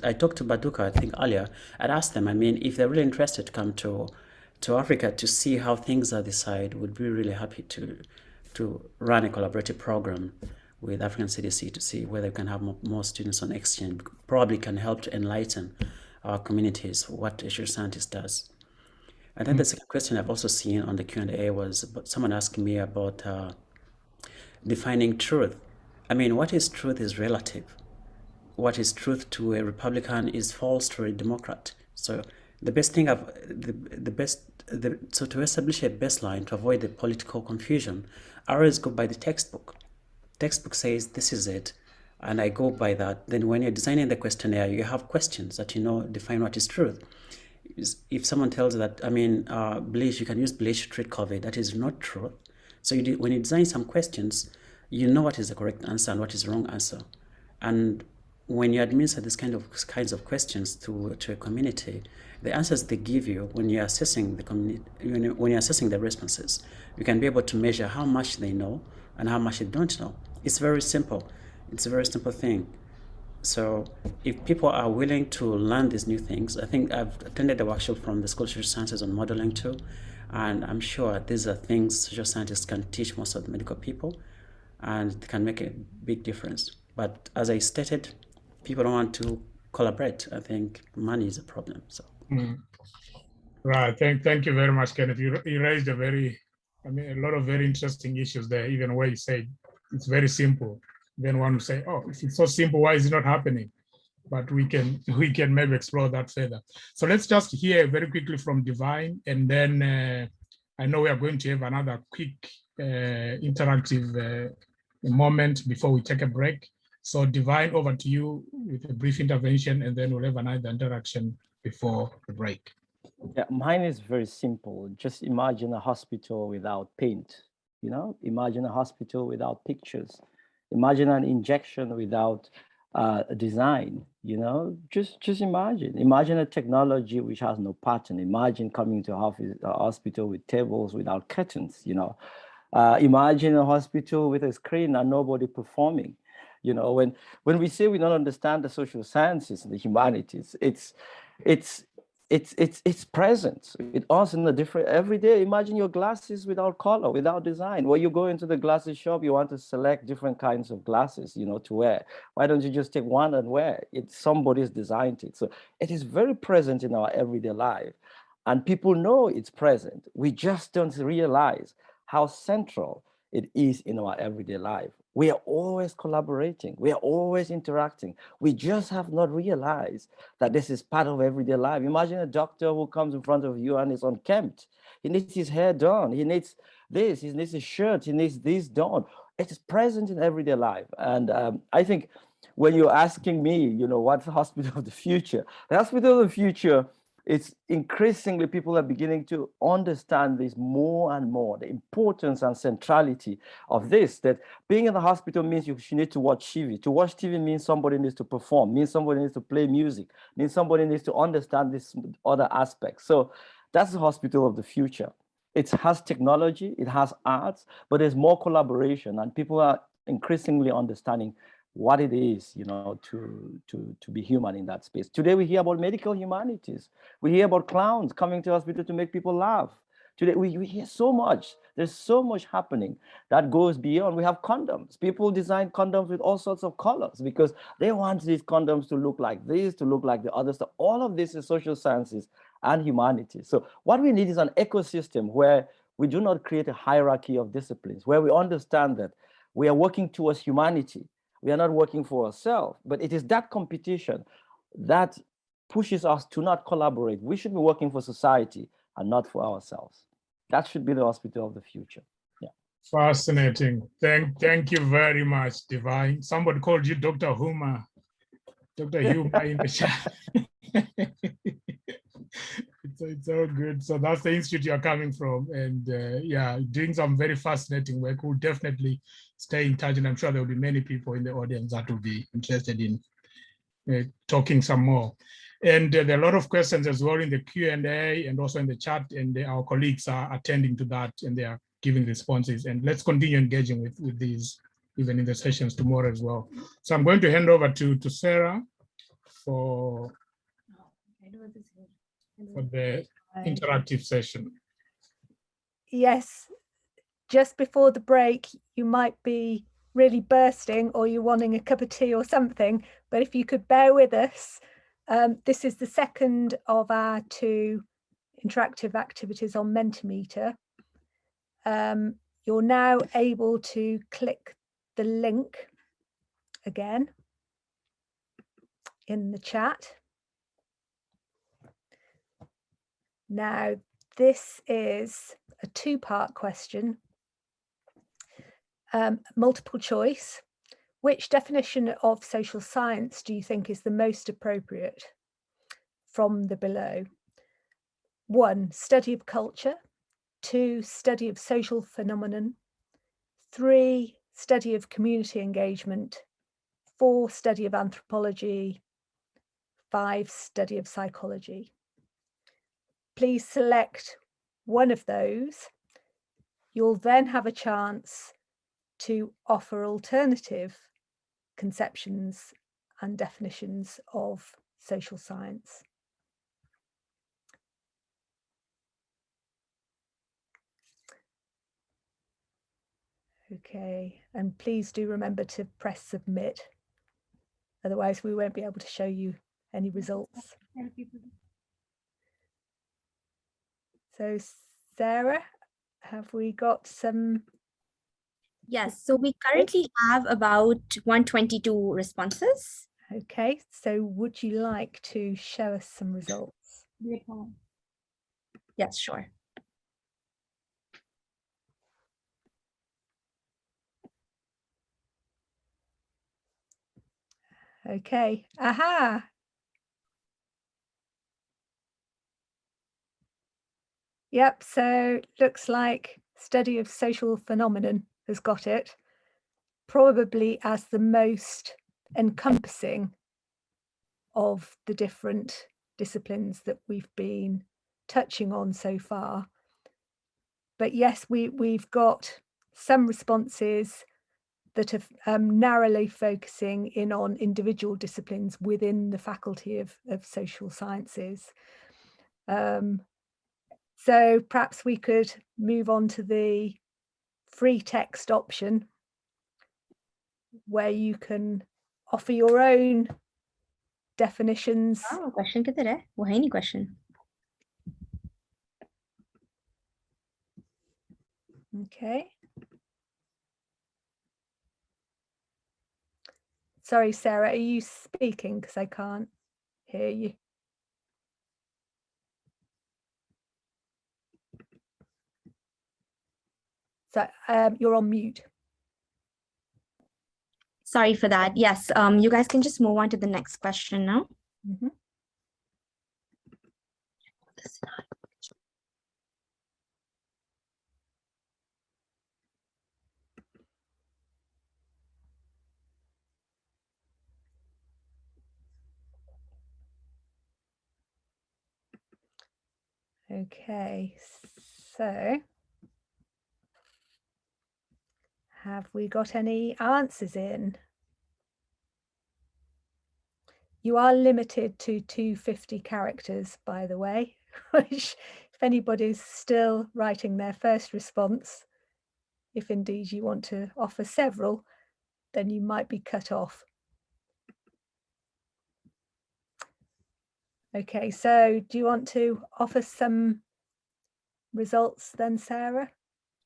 I talked to Baduka, I think earlier. I'd asked them, I mean, if they're really interested to come to Africa to see how things are this side, would be really happy to run a collaborative program with African CDC to see whether we can have more students on exchange. Probably can help to enlighten our communities what a social scientist does. And then the second question I've also seen on the Q&A was someone asking me about defining truth. I mean, what is truth is relative. What is truth to a Republican is false to a Democrat. So the best thing so to establish a baseline to avoid the political confusion, I always go by the textbook. Textbook says this is it, and I go by that. Then when you're designing the questionnaire, you have questions that define what is truth. If someone tells you that, I mean, bleach, you can use bleach to treat COVID, that is not true. So when you design some questions, you know what is the correct answer and what is the wrong answer. And when you administer these kinds of questions to a community, the answers they give you when you're assessing the community, when you're assessing the responses, you can be able to measure how much they know and how much they don't know. It's very simple. It's a very simple thing. So if people are willing to learn these new things, I think I've attended a workshop from the School of Social Sciences on modeling too, and I'm sure these are things social scientists can teach most of the medical people, and they can make a big difference. But as I stated, people don't want to collaborate. I think money is a problem. So. Right. Thank you very much, Kenneth. You raised a lot of very interesting issues there. Even where you said it's very simple. Then one will say, "Oh, if it's so simple, why is it not happening?" But we can maybe explore that further. So let's just hear very quickly from Divine, and then I know we are going to have another quick interactive moment before we take a break. So Divine, over to you with a brief intervention, and then we'll have another interaction before the break. Yeah, mine is very simple. Just imagine a hospital without paint, imagine a hospital without pictures. Imagine an injection without design. Just imagine a technology which has no pattern. Imagine coming to a hospital with tables without curtains. Imagine a hospital with a screen and nobody performing. When we say we don't understand the social sciences and the humanities, it's present with us in a different every day. Imagine your glasses without color, without design. When you go into the glasses shop, you want to select different kinds of glasses, to wear. Why don't you just take one and wear it? Somebody's designed it. So it is very present in our everyday life. And people know it's present. We just don't realize how central it is in our everyday life. We are always collaborating. We are always interacting. We just have not realized that this is part of everyday life. Imagine a doctor who comes in front of you and is unkempt. He needs his hair done. He needs this. He needs his shirt. He needs this done. It is present in everyday life. And I think when you're asking me, what's the hospital of the future? The hospital of the future, it's increasingly people are beginning to understand this more and more, the importance and centrality of this, that being in the hospital means you need to watch TV. To watch TV means somebody needs to perform, means somebody needs to play music, means somebody needs to understand this other aspects. So that's the hospital of the future. It has technology, it has arts, but there's more collaboration and people are increasingly understanding what it is, to be human in that space. Today, we hear about medical humanities. We hear about clowns coming to hospital to make people laugh. Today, we hear so much. There's so much happening that goes beyond. We have condoms. People design condoms with all sorts of colors because they want these condoms to look like this, to look like the other stuff. All of this is social sciences and humanities. So what we need is an ecosystem where we do not create a hierarchy of disciplines, where we understand that we are working towards humanity. We are not working for ourselves, but it is that competition that pushes us to not collaborate. We should be working for society and not for ourselves. That should be the hospital of the future. Yeah. Fascinating. Thank you very much, Divine. Somebody called you Dr. Huma. Dr. Huma in the chat. It's all good. So that's the institute you're coming from. And yeah, doing some very fascinating work. We'll definitely stay in touch. And I'm sure there will be many people in the audience that will be interested in talking some more. And there are a lot of questions as well in the Q&A and also in the chat. And our colleagues are attending to that and they are giving responses. And let's continue engaging with these, even in the sessions tomorrow as well. So I'm going to hand over to Sarah for the interactive session. Yes, just before the break, you might be really bursting or you're wanting a cup of tea or something, but if you could bear with us, this is the second of our 2 interactive activities on Mentimeter. You're now able to click the link again in the chat. Now, this is a 2-part question, multiple choice. Which definition of social science do you think is the most appropriate from the below? 1, study of culture. 2, study of social phenomenon. 3, study of community engagement. 4, study of anthropology. 5, study of psychology. Please select one of those. You'll then have a chance to offer alternative conceptions and definitions of social science. Okay, and please do remember to press submit. Otherwise, we won't be able to show you any results. So, Sarah, have we got some? Yes, so we currently have about 122 responses. Okay, so would you like to show us some results? Yes, sure. Okay, aha. Yep, so looks like study of social phenomenon has got it, probably as the most encompassing of the different disciplines that we've been touching on so far. But yes, we've got some responses that are narrowly focusing in on individual disciplines within the Faculty of Social Sciences. So perhaps we could move on to the free text option, where you can offer your own definitions. Oh, question किधर है? वो है नहीं question. Okay. Sorry, Sarah, are you speaking? Because I can't hear you. So you're on mute. Sorry for that. Yes, you guys can just move on to the next question now. Mm-hmm. Okay, so have we got any answers in? You are limited to 250 characters, by the way, which if anybody's still writing their first response, if indeed you want to offer several, then you might be cut off. Okay, so do you want to offer some results then, Sarah?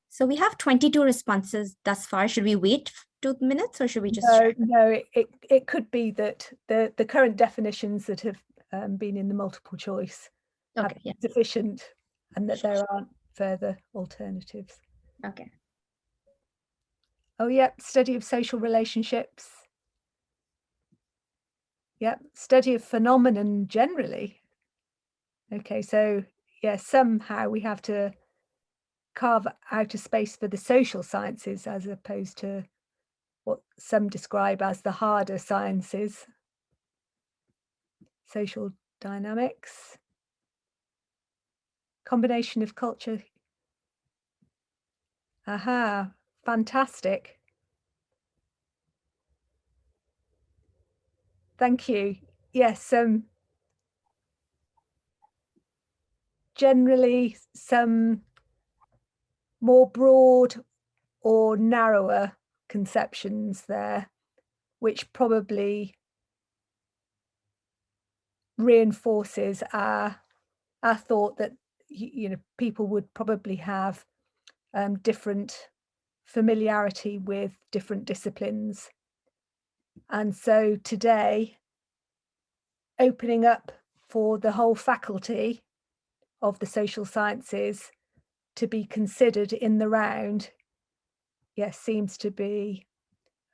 So we have 22 responses thus far. Should we wait 2 minutes or should we just No, it could be that the current definitions that have been in the multiple choice have been sufficient, and that there aren't further alternatives. Okay. Oh, yep, study of social relationships. Yep, study of phenomenon generally. Okay, so yeah, somehow we have to carve out a space for the social sciences as opposed to what some describe as the harder sciences. Social dynamics. Combination of culture. Aha, fantastic. Thank you. Yes, generally some more broad or narrower conceptions there, which probably reinforces our thought that people would probably have different familiarity with different disciplines. And so today, opening up for the whole faculty of the social sciences to be considered in the round, yes, seems to be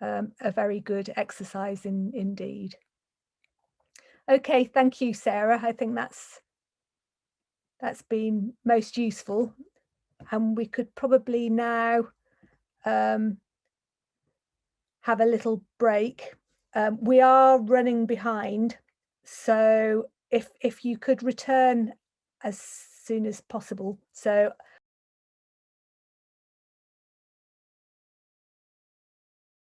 a very good exercise indeed. Okay, thank you, Sarah. I think that's been most useful, and we could probably now have a little break. We are running behind, so if you could return as soon as possible. So